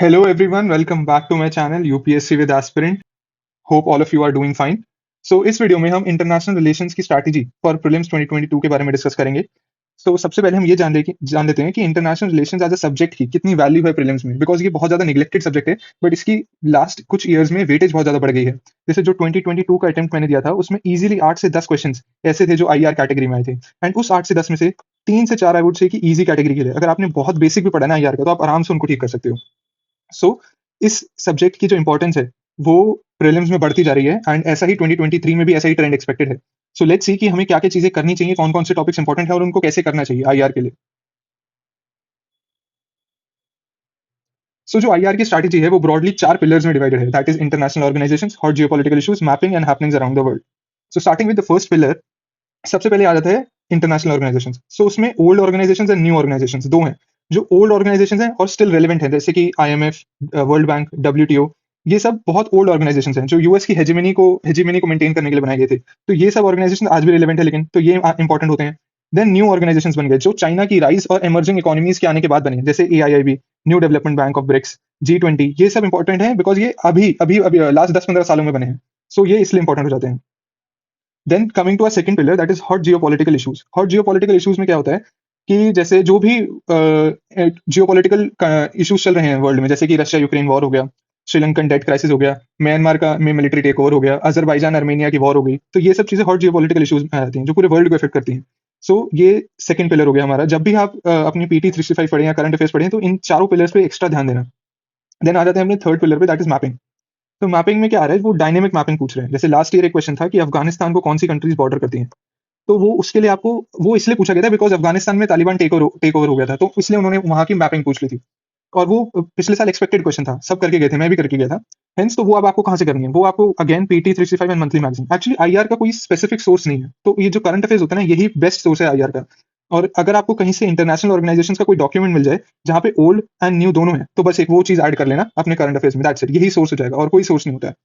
Hello everyone, welcome back to my channel UPSC with Aspirant. Hope all of you are doing fine. So इस video में हम international relations की strategy for prelims 2022 के बारे में discuss करेंगे। तो सबसे पहले हम ये जान लेते हैं कि international relations as a subject की कितनी वैल्यू है प्रीलिम्स में, बिकॉज ये बहुत ज्यादा निगलेक्टेड सब्जेक्ट है, बट इसकी लास्ट कुछ ईयर्स में वेटेज बहुत ज्यादा बढ़ गई है। जैसे जो 2022 का अटेम्प्ट मैंने दिया था उसमें इजीली 8 से 10 क्वेश्चन ऐसे थे जो आईआर कैटेगरी में आए थे, एंड उस 8 से 10 में से 3 से 4 आई वुड से कि इजी कैटेगरी के थे। अगर आपने बहुत बेसिक भी पढ़ा ना आईआर का तो आप आराम से उनको ठीक कर सकते हो। सो इस सब्जेक्ट की जो इंपॉर्टेंस है वो प्रीलिम्स में बढ़ती जा रही है, एंड ऐसा ही 2023 में भी ऐसा ही ट्रेंड एक्सपेक्टेड है। सो लेट्स सी कि हमें क्या क्या चीजें करनी चाहिए, कौन कौन से टॉपिक्स इंपॉर्टेंट है और उनको कैसे करना चाहिए आईआर के लिए। सो जो आईआर की स्ट्रैटेजी है वो ब्रॉडली 4 पिलर्स में डिवाइडेड है, that is international organisations, hot geopolitical issues, mapping and happenings around the world. So starting with the first pillar, सबसे पहले आ जाता है इंटरनेशनल ऑर्गेनाइजेशंस। सो उसमें old organisations and new organisations दो हैं। जो ओल्ड ऑर्गेनाइजेशंस हैं और स्टिल रेलेवेंट हैं, जैसे कि आईएमएफ, वर्ल्ड बैंक, डब्ल्यूटीओ, ये सब बहुत ओल्ड ऑर्गेनाइजेशंस हैं जो यूएस की हेजेमनी को मेंटेन करने के लिए बनाए गए थे। तो ये सब ऑर्गेनाइजेशन आज भी रिलेवेंट है, लेकिन तो ये इंपॉर्टेंट होते हैं। देन न्यू ऑर्गेनाइजेशंस बन गए जो चाइना की राइज और इमर्जिंग इकोनॉमीज के आने के बाद बने, जैसे AIIB, new development bank of BRICS, G20। ये सब इंपॉर्टेंट है बिकॉज ये अभी अभी अभी लास्ट 10-15 सालों में बने हैं। सो ये इसलिए इंपॉर्टेंट हो जाते हैं। Then coming to a second pillar, that is hot geopolitical issues. Hot geopolitical issues में क्या होता है कि जैसे जो भी जियोपॉलिटिकल इश्यूज चल रहे हैं वर्ल्ड में, जैसे कि रशिया यूक्रेन वॉर हो गया, श्रीलंकन डेट क्राइसिस हो गया, म्यांमार का में मिलिट्री टेक ओवर हो गया, अजरबैजान अर्मेनिया की वॉर हो गई, तो ये सब चीजें हॉट जियोपॉलिटिकल इश्यूज में आती हैं जो पूरे वर्ल्ड को इफेक्ट करती हैं। सो ये सेकंड पिलर हो गया हमारा। जब भी आप अपनी पीटी 365 पढ़ें या करंट अफेयर्स पढ़ें तो इन चारों पिलर्स पे एक्स्ट्रा ध्यान देना। देन आ जाते हैं अपने थर्ड पिलर पे, दैट इज मैपिंग। तो मैपिंग में क्या आ रहा है, वो डायनेमिक मैपिंग पूछ रहे हैं। जैसे लास्ट ईयर एक क्वेश्चन था कि अफगानिस्तान को कौन सी कंट्रीज बॉर्डर करती हैं। तो वो उसके लिए आपको वो इसलिए पूछा गया था बिकॉज अफगानिस्तान में तालिबान टेक ओवर हो गया था, तो इसलिए उन्होंने वहां की मैपिंग पूछ ली थी। और वो पिछले साल एक्सपेक्टेड क्वेश्चन था, सब करके गए थे, मैं भी करके गया था। हेंस तो वो अब आपको कहाँ से करनी है, वो आपको again PT 365 and monthly magazine. Actually IR का कोई स्पेसिफिक सोर्स नहीं है, तो ये जो करंट अफेयर्स होता है ना, यही बेस्ट सोर्स है आईआर का। और अगर आपको कहीं से इंटरनेशनल ऑर्गेनाइजेशन का कोई डॉक्यूमेंट मिल जाए जहाँ पे ओल्ड एंड न्यू दोनों है, तो बस एक वो चीज ऐड कर लेना अपने करंट अफेयर्स में, दैट्स इट। यही सोर्स हो जाएगा और कोई सोर्स नहीं होता है।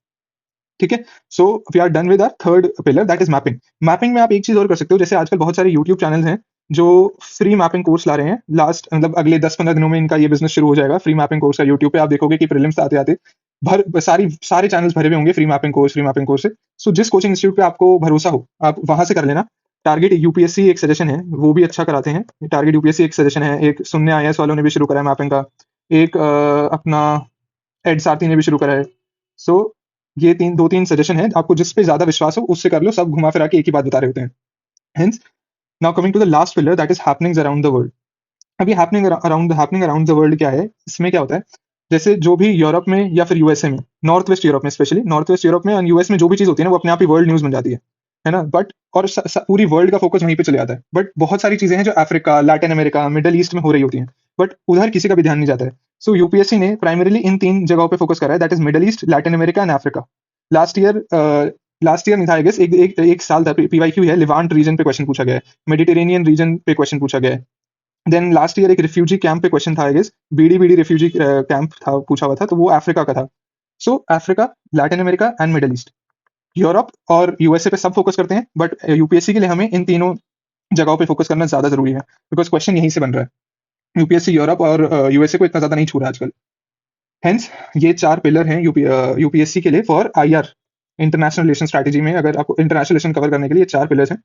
ठीक है। So we are done with our third pillar, that is mapping. Mapping में आप एक चीज और कर सकते हो, जैसे आजकल बहुत सारे यूट्यूब चैनल हैं जो फ्री मैपिंग कोर्स ला रहे हैं। लास्ट मतलब अगले 10-15 दिनों में इनका ये बिजनेस शुरू हो जाएगा फ्री मैपिंग कोर्स का। यूट्यूब पे आप देखोगे कि प्रीलिम्स आते आते सारे चैनल्स भरे हुए होंगे फ्री मैपिंग कोर्स से। सो जिस कोचिंग इंस्टीट्यूट पे आपको भरोसा हो आप वहां से कर लेना। टारगेट यूपीएससी एक सजेशन है, वो भी अच्छा कराते हैं। टारगेट यूपीएससी एक सजेशन है, एक शून्य आईएएस वालों ने भी शुरू करा है मैपिंग का, एक अपना एड सारथी ने भी शुरू करा है। सो ये 2-3 सजेशन है, आपको जिस पे ज्यादा विश्वास हो उससे कर लो, सब घुमा फिरा के एक ही बात बता रहे होते हैं। Hence now coming to the last pillar, that is happenings around the world. अभी हैपनिंग अराउंड द वर्ल्ड क्या है, इसमें क्या होता है, जैसे जो भी यूरोप में या फिर यूएसए में, नॉर्थ वेस्ट यूरोप में, स्पेशली नॉर्थ वेस्ट यूरोप में और यूएस में जो भी चीज होती है ना, वो अपने आप ही वर्ल्ड न्यूज बन जाती है ना। बट और पूरी वर्ल्ड का फोकस वहीं पे चले जाता है। बट बहुत सारी चीजें हैं जो Africa, Latin America, middle east में हो रही होती हैं, बट उधर किसी का भी ध्यान नहीं जाता है। सो यूपीएससी ने प्राइमरीली इन 3 जगहों पे फोकस करा है, that is middle east, Latin America and Africa. Last year last year नहीं था आई गेस, एक साल था, पीवाईक्यू है, लिवांट रीजन पे क्वेश्चन पूछा गया है, मेडिटेरेनियन रीजन पे क्वेश्चन पूछा गया है। देन लास्ट ईयर एक रिफ्यूजी कैंप पे क्वेश्चन था I guess, BD refugee camp था, पूछा हुआ था, तो वो अफ्रीका का था। So Africa, Latin America and Middle East. Europe और यूएसए पे सब फोकस करते हैं, बट यूपीएससी के लिए हमें इन तीनों जगहों पे फोकस करना ज्यादा जरूरी है, बिकॉज क्वेश्चन यहीं से बन रहा है। यूपीएससी यूरोप और यूएसए को इतना ज्यादा नहीं छू रहा आजकल। हेंस ये 4 पिलर हैं यूपीएससी के लिए for IR international relation strategy में। अगर आपको इंटरनेशनल रिलेशन कवर करने के लिए 4 पिलर्स हैं।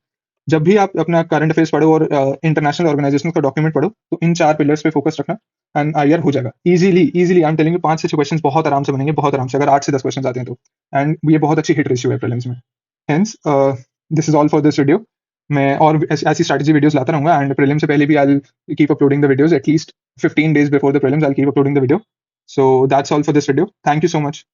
जब भी आप अपना करंट अफेयर्स पढ़ो और इंटरनेशनल ऑर्गेनाइजेशन का डॉक्यूमेंट पढ़ो, तो इन 4 पिलर्स पे फोकस रखना, एंड आईआर हो जाएगा easily. I am telling you 5 से 6 क्वेश्चंस बहुत आराम से बनेंगे, बहुत आराम से, अगर 8 से 10 क्वेश्चंस आते हैं तो। एंड ये बहुत अच्छी हिट रेशियो है प्रीलिम्स में। Hence this is all for this video. मैं और भी ऐसी स्ट्रैटेजी वीडियोस लाता रहूंगा, एंड प्रीलिम से पहले भी I will keep uploading the videos at least 15 days before the prelims. I will keep uploading the video. So that's all for this video. Thank you so much.